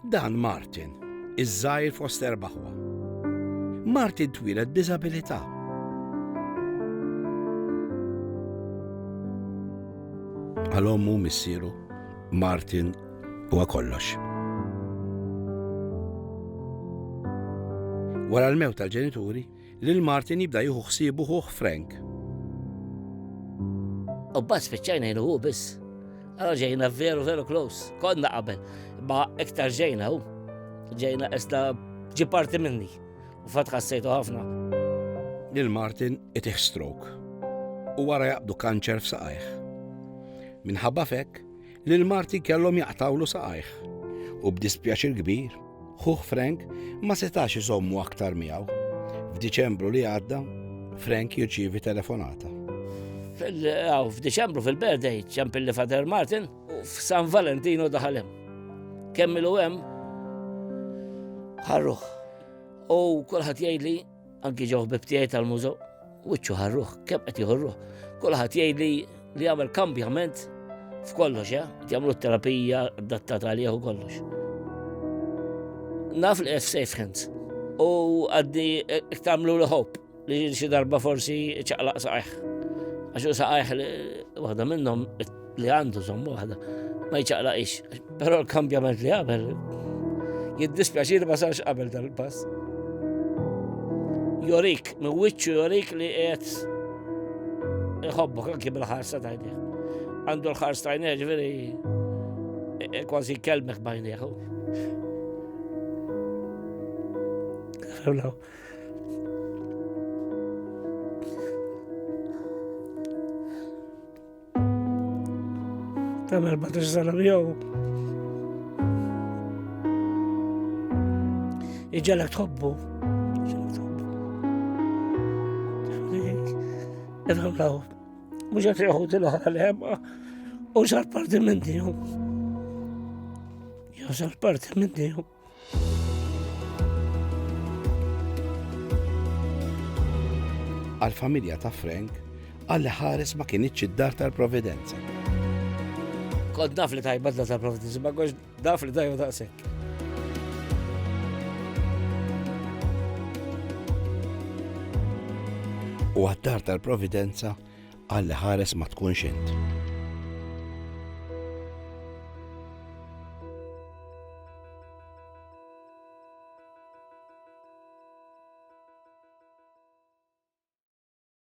Dan Martin, iż-żgħir fost erbaħwa. Martin twieled b'diżabilità. Għal-ommu missieru, Martin huwa kollox. Wara l-mewt tal-ġenituri, lil Martin jibda jieħu ħsiebu ħuħ Frank. U bas spiċċajna jenu hu biss. Għara ġejna veru close. Konna qabel, ma iktar ġejna hu. Ġejna esta ġi parti minni. U fat ħassejtu ħafna. Lil Martin itiħ stroke. U wara jaqbdu kanċer f'saqajh. Minħabba fekk, lil Martin kellhom jaqtawlu saqajh. U b'dispjaċir kbir, ħuħ Frank ma setax iżommu aktar miegħu. F'Diċembru li għadda, Frank jirċievi telefonata. F'Diċembru fil-birthday ċempilli Fader Martin u f'San Valentino daħalem. Kemmilu hemm ħarruħ. U kulħadd jgħidli anki ġew bibtiegħi tal-mużew, wiċċu ħarruħ, kemm qed jieħorruh. Kulħadd jgħidli li jagħmel kambjament f'kollox, jagħmlu t-terapija adattata għalih u kollox. Naf li safe hands. U għaddi iktamlu l-ħob li xi darba forsi ċaqlaq saqajh. Għaxu saqajh li waħda minnhom li għandu sommu waħda ma jċaqlaqix. Però l-kambjament li għamel jiddispjaċir ma sarx qabel dal-pass. Jorik, minn wiċċu jorik li qed iħobbok anki bil-ħarsa tajnieh. Għandu l-ħars tajnieh ġifieri kważi kelmek bajnieh. Fewlaw. Tamel 14 sena miegħu. Iġġelek tħobbu. Fewlaw. Mhux qed jieħu l-oħra li hemm u sar parti minn dihom. Jew sar parti minn dihom. Għal-familja ta' Frank, għalli ħares ma kienitx id-dar tal-Providenza. Kont naf li tajba d-dar tal-Providenza, ma konx naf li tajba daqshekk. U għad-dar tal-Providenza għalli ħares ma tkunx int.